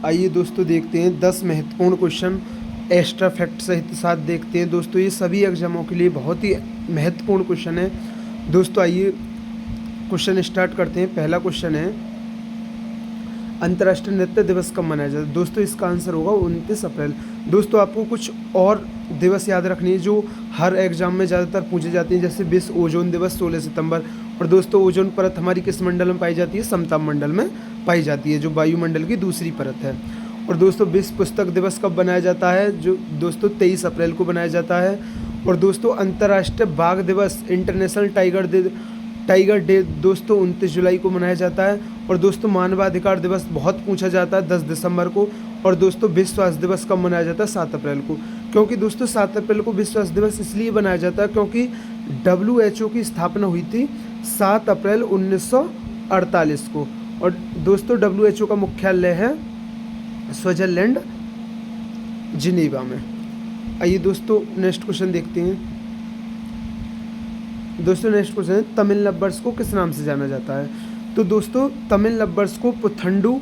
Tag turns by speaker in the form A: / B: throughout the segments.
A: आइए दोस्तों देखते हैं 10 महत्वपूर्ण क्वेश्चन एक्स्ट्रा फैक्ट सहित साथ देखते हैं। दोस्तों ये सभी एग्जामों के लिए बहुत ही महत्वपूर्ण क्वेश्चन है। दोस्तों आइए क्वेश्चन स्टार्ट करते हैं। पहला क्वेश्चन है, अंतर्राष्ट्रीय नृत्य दिवस कब मनाया जाता है? दोस्तों इसका आंसर होगा 29 अप्रैल। दोस्तों आपको कुछ और दिवस याद रखनी है जो हर एग्जाम में ज़्यादातर पूछे जाते हैं, जैसे विश्व ओजोन दिवस 16 सितंबर। और दोस्तों ओजोन परत हमारी किस मंडल में पाई जाती है? समताप मंडल में पाई जाती है, जो वायुमंडल की दूसरी परत है। और दोस्तों विश्व पुस्तक दिवस कब बनाया जाता है? जो दोस्तों 23 अप्रैल को बनाया जाता है। और दोस्तों अंतर्राष्ट्रीय बाघ दिवस इंटरनेशनल टाइगर डे दोस्तों 29 जुलाई को मनाया जाता है। और दोस्तों मानवाधिकार दिवस बहुत पूछा जाता है 10 दिसंबर को। और दोस्तों विश्व स्वास्थ्य दिवस कब मनाया जाता है? 7 अप्रैल को। क्योंकि दोस्तों 7 अप्रैल को विश्व स्वास्थ्य दिवस इसलिए बनाया जाता है क्योंकि WHO की स्थापना हुई थी 7 अप्रैल 1948 को। और दोस्तों WHO का मुख्यालय है स्विट्जरलैंड जिनेवा में। आइए दोस्तों नेक्स्ट क्वेश्चन देखते हैं। दोस्तों नेक्स्ट क्वेश्चन है, तमिल लव्वर्स को किस नाम से जाना जाता है? तो दोस्तों तमिल लव्वर्स को पुथंडू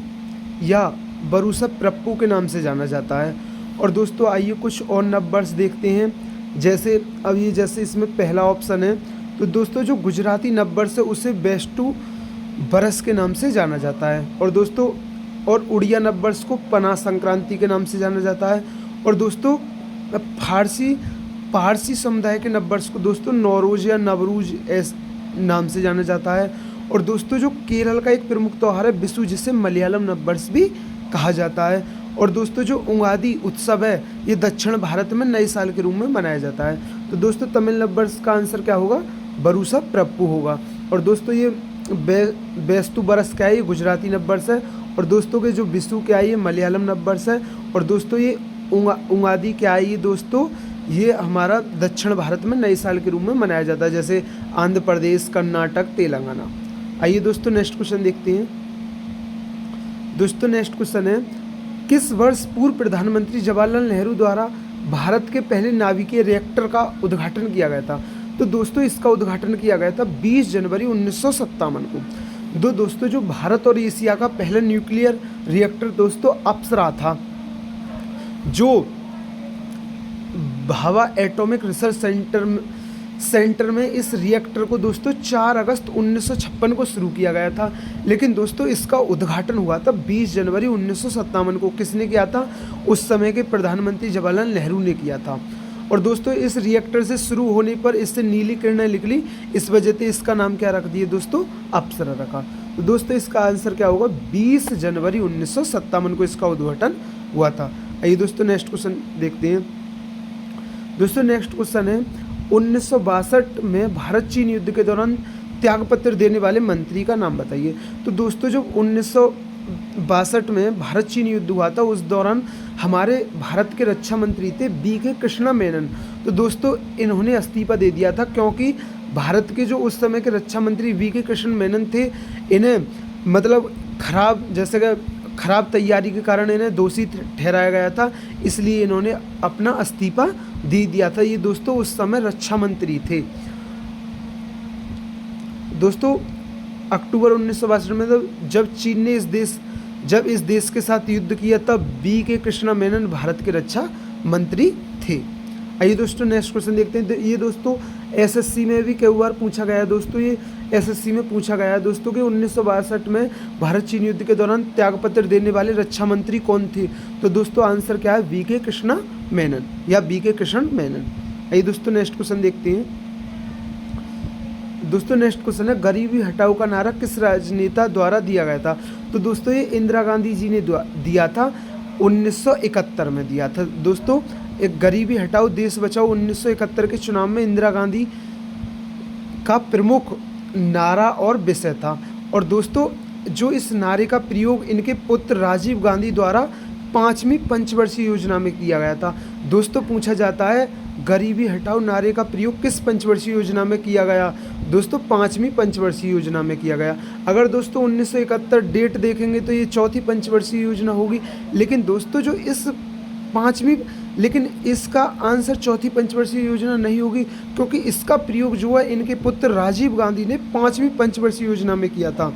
A: या बरूसा प्रप्पू के नाम से जाना जाता है। और दोस्तों आइए कुछ और नव्वर्स देखते हैं। जैसे इसमें पहला ऑप्शन है, तो दोस्तों जो गुजराती नव्वर्स है उसे बेस्टू बरस के नाम से जाना जाता है। और दोस्तों और उड़िया नव्वर्स को पना संक्रांति के नाम से जाना जाता है। और दोस्तों पारसी समुदाय के नव्वर्स को दोस्तों नौरोज या नवरूज ऐस नाम से जाना जाता है। और दोस्तों जो केरल का एक प्रमुख त्यौहार है विशु, जिसे मलयालम नववर्ष भी कहा जाता है। और दोस्तों जो उगादि उत्सव है ये दक्षिण भारत में नए साल के रूप में मनाया जाता है। तो दोस्तों तमिल नववर्ष का आंसर क्या होगा? बरूसा प्रप्पू होगा। और दोस्तों ये बेस्तु बरस क्या है? ये गुजराती नववर्ष है। और दोस्तों के जो विशु क्या है? ये मलयालम नववर्ष है। और दोस्तों ये उगादि क्या है? ये दोस्तों ये हमारा दक्षिण भारत में नए साल के रूप में मनाया जाता है, जैसे आंध्र प्रदेश, कर्नाटक, तेलंगाना। आइए दोस्तों नेक्स्ट क्वेश्चन देखते हैं। दोस्तों नेक्स्ट क्वेश्चन है, किस वर्ष पूर्व प्रधानमंत्री जवाहरलाल नेहरू द्वारा भारत के पहले नाभिकीय रिएक्टर का उद्घाटन किया गया था? तो दोस्तों इसका उद्घाटन किया गया था 20 जनवरी 1957 को। दोस्तों जो भारत और एशिया का पहला न्यूक्लियर रिएक्टर दोस्तों अप्सरा था, जो भाभा एटॉमिक रिसर्च सेंटर में इस रिएक्टर को दोस्तों 4 अगस्त 1956 को शुरू किया गया था। लेकिन दोस्तों इसका उद्घाटन हुआ था 20 जनवरी 1957 को। किसने किया था? उस समय के प्रधानमंत्री जवाहरलाल नेहरू ने किया था। और दोस्तों इस रिएक्टर से शुरू होने पर इससे नीली किरणें निकली, इस वजह से इसका नाम क्या रख दिए दोस्तों? अप्सरा रखा। तो दोस्तों इसका आंसर क्या होगा? 20 जनवरी 1957 को इसका उद्घाटन हुआ था। आइए दोस्तों नेक्स्ट क्वेश्चन देखते हैं। दोस्तों नेक्स्ट क्वेश्चन है, 1962 में भारत चीन युद्ध के दौरान त्यागपत्र देने वाले मंत्री का नाम बताइए। तो दोस्तों जब 1962 में भारत चीन युद्ध हुआ था उस दौरान हमारे भारत के रक्षा मंत्री थे BK कृष्णा मेनन। तो दोस्तों इन्होंने इस्तीफा दे दिया था क्योंकि भारत के जो उस समय के रक्षा मंत्री BK कृष्ण मेनन थे, इन्हें मतलब खराब तैयारी के कारण इन्हें दोषी ठहराया गया था, इसलिए इन्होंने अपना इस्तीफा दे दिया था। ये दोस्तों उस समय रक्षा मंत्री थे। दोस्तों अक्टूबर 1962 में जब चीन ने इस देश के साथ युद्ध किया तब BK कृष्णा मेनन भारत के रक्षा मंत्री थे। आइए दोस्तों नेक्स्ट क्वेश्चन देखते हैं। ये दोस्तों SSC में भी कई बार पूछा गया है दोस्तों। ये SSC में पूछा गया है दोस्तों कि 1962 में भारत चीन युद्ध के दौरान त्यागपत्र देने वाले रक्षा मंत्री कौन थे? तो दोस्तों आंसर क्या है? BK कृष्णा मेनन या BK कृष्ण मेनन। आइए दोस्तों नेक्स्ट क्वेश्चन देखते हैं। दोस्तों नेक्स्ट क्वेश्चन है, गरीबी हटाओ का नारा किस राजनेता द्वारा दिया गया था? तो दोस्तों ये इंदिरा गांधी जी ने दिया था, 1971 में दिया था। दोस्तों एक गरीबी हटाओ देश बचाओ 1971 के चुनाव में इंदिरा गांधी का प्रमुख नारा और विषय था। और दोस्तों जो इस नारे का प्रयोग इनके पुत्र राजीव गांधी द्वारा 5वीं पंचवर्षीय योजना में किया गया था। दोस्तों पूछा जाता है गरीबी हटाओ नारे का प्रयोग किस पंचवर्षीय योजना में किया गया? दोस्तों 5वीं पंचवर्षीय योजना में किया गया। अगर दोस्तों 1971 डेट देखेंगे तो ये 4थी पंचवर्षीय योजना होगी, लेकिन दोस्तों जो इस 5वीं, लेकिन इसका आंसर 4थी पंचवर्षीय योजना नहीं होगी क्योंकि इसका प्रयोग जो है इनके पुत्र राजीव गांधी ने 5वीं पंचवर्षीय योजना में किया था।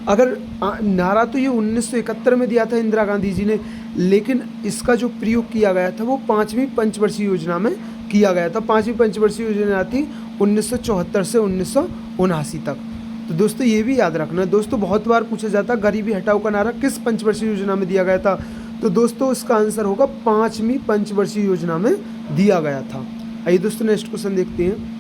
A: अगर नारा तो ये 1971 में दिया था इंदिरा गांधी जी ने, लेकिन इसका जो प्रयोग किया गया था वो 5वीं पंचवर्षीय योजना में किया गया था। 5वीं पंचवर्षीय योजना थी 1974 से 1979 तक। तो दोस्तों ये भी याद रखना। दोस्तों बहुत बार पूछा जाता है गरीबी हटाओ का नारा किस पंचवर्षीय योजना में दिया गया था, तो दोस्तों उसका आंसर होगा 5वीं पंचवर्षीय योजना में दिया गया था। आइए दोस्तों नेक्स्ट क्वेश्चन देखते हैं।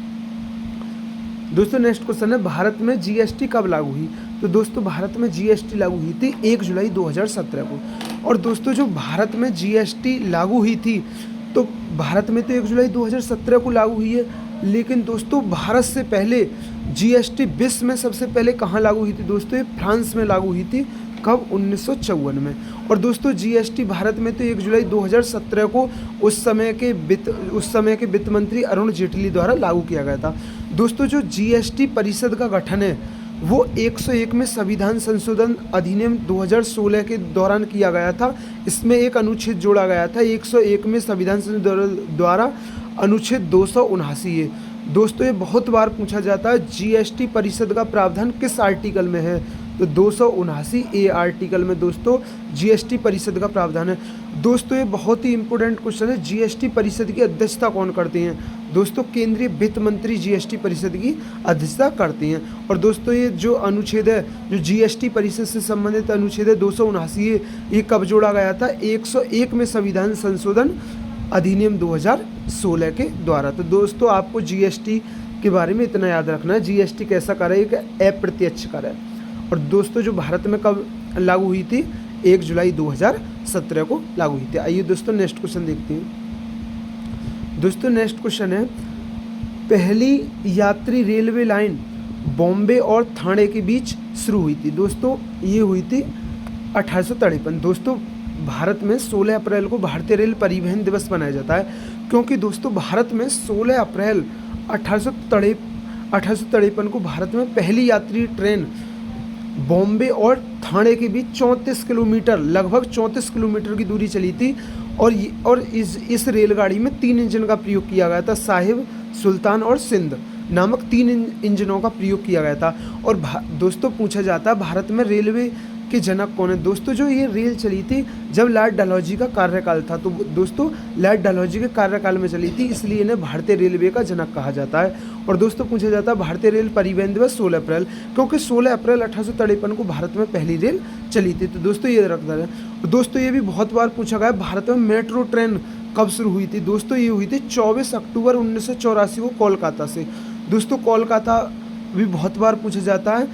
A: दोस्तों नेक्स्ट क्वेश्चन है भारत में जीएसटी कब लागू हुई। तो दोस्तों भारत में जीएसटी लागू हुई थी 1 जुलाई 2017 को। और दोस्तों जो भारत में जीएसटी लागू हुई थी, तो भारत में तो 1 जुलाई 2017 को लागू हुई है, लेकिन दोस्तों भारत से पहले जीएसटी विश्व में सबसे पहले कहाँ लागू हुई थी दोस्तों, ये फ्रांस में लागू हुई थी। कब? 1954 में। और दोस्तों जीएसटी भारत में तो 1 जुलाई 2017 को उस समय के वित्त मंत्री अरुण जेटली द्वारा लागू किया गया था। दोस्तों जो जीएसटी परिषद का गठन है वो 101 में संविधान संशोधन अधिनियम 2016 के दौरान किया गया था। इसमें एक अनुच्छेद जोड़ा गया था 101 में संविधान संशोधन द्वारा, अनुच्छेद 279 है। दोस्तों ये बहुत बार पूछा जाता है जीएसटी परिषद का प्रावधान किस आर्टिकल में है, तो 279A आर्टिकल में दोस्तों जीएसटी परिषद का प्रावधान है। दोस्तों ये बहुत ही इंपॉर्टेंट क्वेश्चन है, जीएसटी परिषद की अध्यक्षता कौन करते हैं। दोस्तों केंद्रीय वित्त मंत्री जीएसटी परिषद की अध्यक्षता करते हैं। और दोस्तों ये जो अनुच्छेद है, जो जीएसटी परिषद से संबंधित अनुच्छेद है 279, ये कब जोड़ा गया था, 101 में संविधान संशोधन अधिनियम 2016 के द्वारा। तो दोस्तों आपको जीएसटी के बारे में इतना याद रखना है, जीएसटी कैसा कर है, एक अप्रत्यक्ष कर है। और दोस्तों जो भारत में कब लागू हुई थी, 1 जुलाई 2017 को लागू हुई थी। आइए दोस्तों नेक्स्ट क्वेश्चन देखते हैं। दोस्तों नेक्स्ट क्वेश्चन है, पहली यात्री रेलवे लाइन बॉम्बे और ठाणे के बीच शुरू हुई थी। दोस्तों ये हुई थी 1853। दोस्तों भारत में 16 अप्रैल को भारतीय रेल परिवहन दिवस मनाया जाता है, क्योंकि दोस्तों भारत में 16 अप्रैल 1853 को भारत में पहली यात्री ट्रेन बॉम्बे और ठाणे के बीच 34 किलोमीटर, लगभग 34 किलोमीटर की दूरी चली थी। और इस रेलगाड़ी में 3 इंजन का प्रयोग किया गया था, साहिब, सुल्तान और सिंध नामक 3 इंजनों का प्रयोग किया गया था। और दोस्तों पूछा जाता है भारत में रेलवे के जनक कौन है। दोस्तों जो ये रेल चली थी जब लॉर्ड डलहौजी का कार्यकाल था, तो दोस्तों लॉर्ड डलहौजी के कार्यकाल में चली थी, इसलिए इन्हें भारतीय रेलवे का जनक कहा जाता है। और दोस्तों पूछा जाता है भारतीय रेल परिवहन दिवस 16 अप्रैल, क्योंकि 16 अप्रैल 1853 को भारत में पहली रेल चली थी। तो दोस्तों ये रखता है। दोस्तों ये भी बहुत बार पूछा गया भारत में मेट्रो ट्रेन कब शुरू हुई थी। दोस्तों ये हुई थी 24 अक्टूबर 1984 को कोलकाता से। दोस्तों कोलकाता भी बहुत बार पूछा जाता है।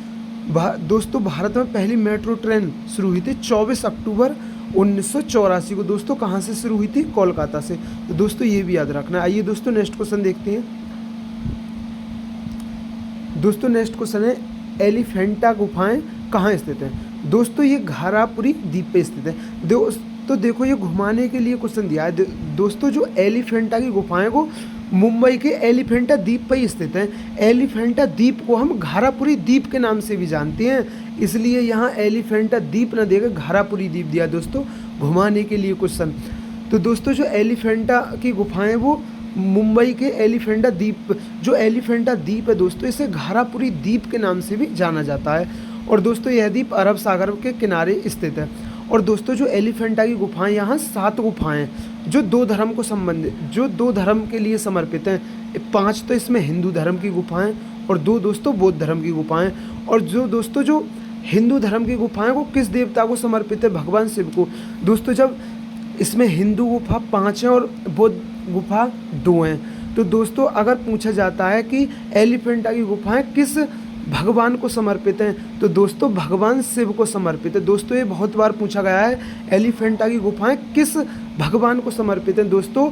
A: दोस्तों भारत में पहली मेट्रो ट्रेन शुरू हुई थी 24 अक्टूबर 1984 को। दोस्तों कहाँ से शुरू हुई थी, कोलकाता से। तो दोस्तों ये भी याद रखना है। आइए दोस्तों नेक्स्ट क्वेश्चन देखते हैं। दोस्तों नेक्स्ट क्वेश्चन है, एलिफेंटा गुफाएं कहाँ स्थित हैं। दोस्तों ये घारापुरी द्वीप पे स्थित है। दोस्तों देखो ये घुमाने के लिए क्वेश्चन दिया है। दोस्तों जो एलिफेंटा की गुफाएं वो मुंबई के एलिफेंटा द्वीप पर ही स्थित हैं। एलिफेंटा द्वीप को हम घारापुरी द्वीप के नाम से भी जानते हैं, इसलिए यहाँ एलिफेंटा द्वीप न देकर घारापुरी द्वीप दिया दोस्तों घुमाने के लिए क्वेश्चन। तो दोस्तों जो एलिफेंटा की गुफाएं वो मुंबई के एलिफेंटा द्वीप, जो एलिफेंटा द्वीप है दोस्तों, इसे घारापुरी द्वीप के नाम से भी जाना जाता है। और दोस्तों यह द्वीप अरब सागर के किनारे स्थित है। और दोस्तों जो एलिफेंटा की गुफाएं, यहाँ 7 गुफाएं जो 2 धर्म को संबंधित, जो 2 धर्म के लिए समर्पित हैं। 5 तो इसमें हिंदू धर्म की गुफाएं और 2 दोस्तों बौद्ध धर्म की गुफाएं। और जो दोस्तों जो हिंदू धर्म की गुफाएं वो किस देवता को समर्पित है, भगवान शिव को। दोस्तों जब इसमें हिंदू गुफा 5 हैं और बौद्ध गुफा 2 हैं। तो दोस्तों अगर पूछा जाता है कि एलिफेंटा की गुफाएं किस भगवान को समर्पित हैं, तो दोस्तों भगवान शिव को समर्पित है। दोस्तों ये बहुत बार पूछा गया है, एलिफेंटा की गुफाएं किस भगवान को समर्पित हैं। दोस्तों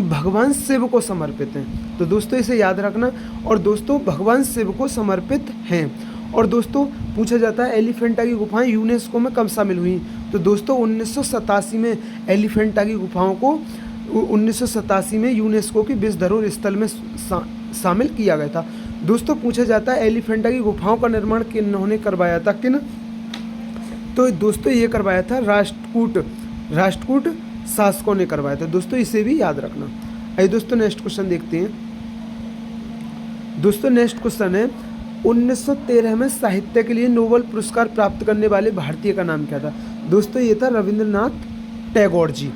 A: भगवान शिव को समर्पित हैं। तो दोस्तों इसे याद रखना। और दोस्तों भगवान शिव को समर्पित हैं। और दोस्तों पूछा जाता है एलिफेंटा की गुफाएं यूनेस्को में कब शामिल हुई। तो दोस्तों 1987 में एलिफेंटा की गुफाओं को 1987 में यूनेस्को की विश्व धरोहर स्थल में शामिल किया गया था। दोस्तों पूछा जाता है एलिफेंटा की गुफाओं का निर्माण किन्होंने करवाया था, किन। तो दोस्तों ये करवाया था राष्ट्रकूट शासकों ने करवाया था। दोस्तों इसे भी याद रखना। आइए दोस्तों नेक्स्ट क्वेश्चन देखते हैं। दोस्तों नेक्स्ट क्वेश्चन है, 1913 में साहित्य के लिए नोबेल पुरस्कार प्राप्त करने वाले भारतीय का नाम क्या था? दोस्तों ये था रविंद्रनाथ टैगोर जी।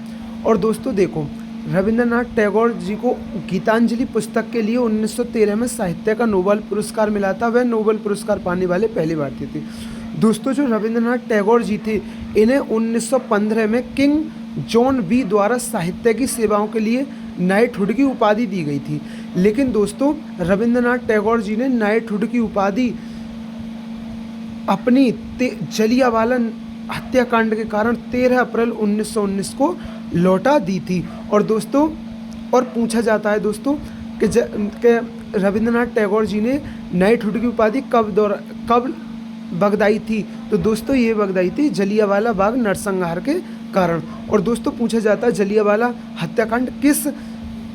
A: और दोस्तों देखो, रविंद्रनाथ टैगोर जी को गीतांजलि पुस्तक के लिए 1913 में साहित्य का नोबेल पुरस्कार मिला था। वह नोबेल पुरस्कार पाने वाले पहले भारतीय थे। दोस्तों जो रविंद्रनाथ टैगोर जी थे, इन्हें 1915 में किंग जॉन बी द्वारा साहित्य की सेवाओं के लिए नाइटहुड की उपाधि दी गई थी। लेकिन दोस्तों रविंद्रनाथ टैगोर जी ने नाइटहुड की उपाधि अपनी जलियांवाला हत्याकांड के कारण 13 अप्रैल 1919 को लौटा दी थी। और दोस्तों और पूछा जाता है दोस्तों कि रविंद्रनाथ टैगोर जी ने नाइटहुड की उपाधि कब बगदाई थी? तो दोस्तों ये बगदाई थी जलियांवाला बाग नरसंहार के कारण। और दोस्तों पूछा जाता है जलियांवाला हत्याकांड किस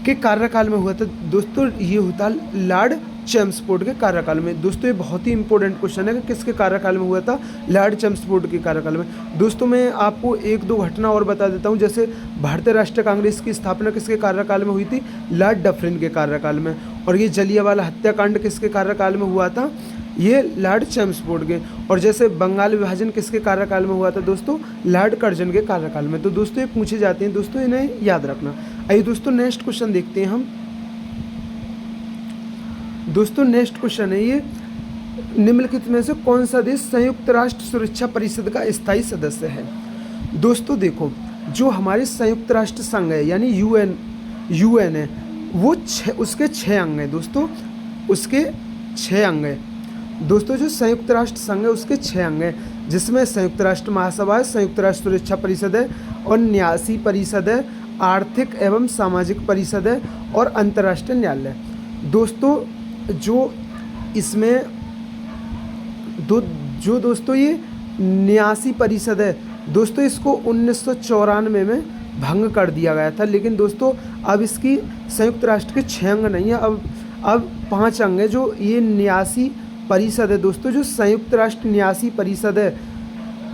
A: के कार्यकाल में हुआ था? दोस्तों ये होता लॉर्ड चैम्सफोर्ड के कार्यकाल में। दोस्तों ये बहुत ही इंपॉर्टेंट क्वेश्चन है कि किसके कार्यकाल में हुआ था? लॉर्ड चैम्सफोर्ड के कार्यकाल में। दोस्तों मैं आपको एक दो घटना और बता देता हूँ। जैसे भारतीय राष्ट्रीय कांग्रेस की स्थापना किसके कार्यकाल में हुई थी? लॉर्ड डफरिन के कार्यकाल में। और ये जलियांवाला हत्याकांड किसके कार्यकाल में हुआ था? ये लॉर्ड चैम्सफोर्ड के। और जैसे बंगाल विभाजन किसके कार्यकाल में हुआ था? दोस्तों लॉर्ड कर्जन के कार्यकाल में। तो दोस्तों ये पूछे जाते हैं, दोस्तों इन्हें याद रखना। आइए दोस्तों नेक्स्ट क्वेश्चन देखते हैं हम। दोस्तों नेक्स्ट क्वेश्चन है ये, निम्नलिखित में से कौन सा देश संयुक्त राष्ट्र सुरक्षा परिषद का स्थायी सदस्य है? दोस्तों देखो, जो हमारे संयुक्त राष्ट्र संघ है यानी यूएन है, वो उसके 6 अंग हैं। दोस्तों उसके 6 अंग हैं। दोस्तों जो संयुक्त राष्ट्र संघ है उसके 6 अंग हैं, जिसमें संयुक्त राष्ट्र महासभा है, संयुक्त राष्ट्र सुरक्षा परिषद है, और न्यासी परिषद है, आर्थिक एवं सामाजिक परिषद है, और अंतर्राष्ट्रीय न्यायालय। दोस्तों जो इसमें दोस्तों ये न्यासी परिषद है, दोस्तों इसको 1994 में भंग कर दिया गया था। लेकिन दोस्तों अब इसकी संयुक्त राष्ट्र के 6 अंग नहीं है, अब 5 अंग है। जो ये न्यासी परिषद है दोस्तों, जो संयुक्त राष्ट्र न्यासी परिषद है,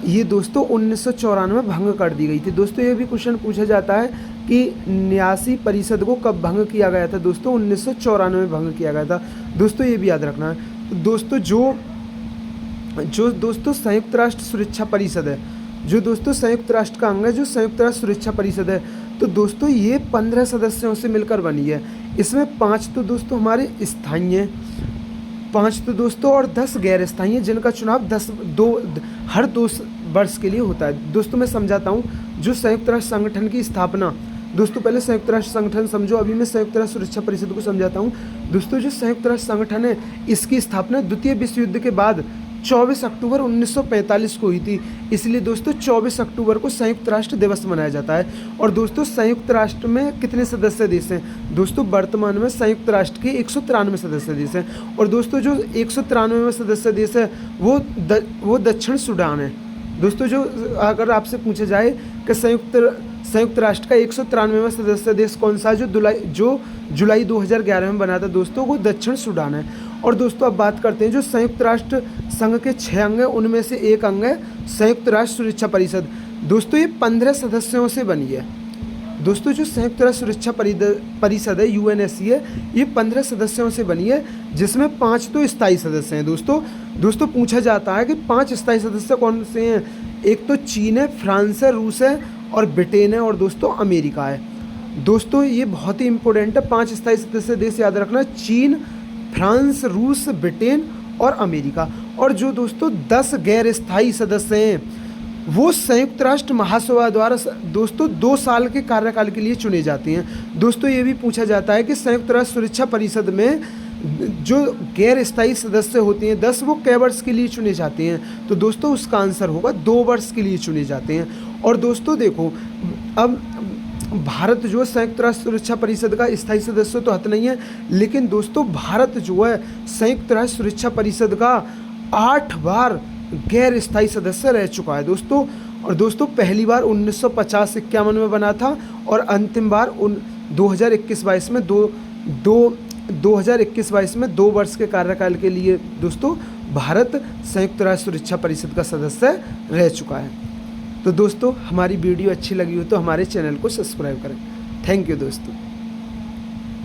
A: ये दोस्तों 1994 में भंग कर दी गई थी। दोस्तों ये भी क्वेश्चन पूछा जाता है कि न्यासी परिषद को कब भंग किया गया था? दोस्तों 1994 में भंग किया गया था। दोस्तों ये भी याद रखना है। तो दोस्तों जो दोस्तों संयुक्त राष्ट्र सुरक्षा परिषद है, जो दोस्तों संयुक्त राष्ट्र का अंग है, जो संयुक्त राष्ट्र सुरक्षा परिषद है, तो दोस्तों ये 15 सदस्यों से मिलकर बनी है। इसमें 5 तो दोस्तों हमारे स्थायी हैं, 5 तो दोस्तों और 10 गैर स्थायी हैं, जिनका चुनाव हर 2 वर्ष के लिए होता है। दोस्तों मैं समझाता हूँ। जो संयुक्त राष्ट्र संगठन की स्थापना, दोस्तों पहले संयुक्त राष्ट्र संगठन समझो, अभी मैं संयुक्त राष्ट्र सुरक्षा परिषद को समझाता हूँ। दोस्तों जो संयुक्त राष्ट्र संगठन है, इसकी स्थापना द्वितीय विश्व युद्ध के बाद 24 अक्टूबर 1945 को हुई थी। इसलिए दोस्तों 24 अक्टूबर को संयुक्त राष्ट्र दिवस मनाया जाता है। और दोस्तों संयुक्त राष्ट्र में कितने सदस्य देश हैं? दोस्तों वर्तमान में संयुक्त राष्ट्र के 193 सदस्य देश हैं। और दोस्तों जो 193वें सदस्य देश है वो दक्षिण सूडान है। दोस्तों जो अगर आपसे पूछा जाए कि संयुक्त राष्ट्र का 193वां सदस्य देश कौन सा है, जो जुलाई 2011 में बना था दोस्तों, वो दक्षिण सूडान है। और दोस्तों अब बात करते हैं जो संयुक्त राष्ट्र संघ के 6 अंग हैं, उनमें से एक अंग है संयुक्त राष्ट्र सुरक्षा परिषद। दोस्तों ये 15 सदस्यों से बनी है। दोस्तों जो संयुक्त राष्ट्र सुरक्षा परिषद है, यूएनएससी है, ये 15 सदस्यों से बनी है, जिसमें 5 तो स्थायी सदस्य हैं। दोस्तों पूछा जाता है कि 5 स्थायी सदस्य कौन से हैं? एक तो चीन है, फ्रांस है, रूस है, और ब्रिटेन है, और दोस्तों अमेरिका है। दोस्तों ये बहुत ही इंपॉर्टेंट है। 5 स्थायी सदस्य देश याद रखना, चीन, फ्रांस, रूस, ब्रिटेन और अमेरिका। और जो दोस्तों 10 गैर स्थायी सदस्य हैं, वो संयुक्त राष्ट्र महासभा द्वारा दोस्तों 2 साल के कार्यकाल के लिए चुने जाते हैं। दोस्तों ये भी पूछा जाता है कि संयुक्त राष्ट्र सुरक्षा परिषद में जो गैर स्थायी सदस्य होते हैं 10, वो कै वर्ष के लिए चुने जाते हैं? तो दोस्तों उसका आंसर होगा 2 वर्ष के लिए चुने जाते हैं। और दोस्तों देखो, अब भारत जो है संयुक्त राष्ट्र सुरक्षा परिषद का स्थायी सदस्य तो हत नहीं है, लेकिन दोस्तों भारत जो है संयुक्त राष्ट्र सुरक्षा परिषद का 8 बार गैर स्थायी सदस्य रह चुका है दोस्तों। और दोस्तों पहली बार 1950-51 में बना था, और अंतिम बार 2021-22 में 2021-22 में 2 वर्ष के कार्यकाल के लिए दोस्तों भारत संयुक्त राष्ट्र सुरक्षा परिषद का सदस्य रह चुका है। तो दोस्तों हमारी वीडियो अच्छी लगी हो तो हमारे चैनल को सब्सक्राइब करें। थैंक यू दोस्तों।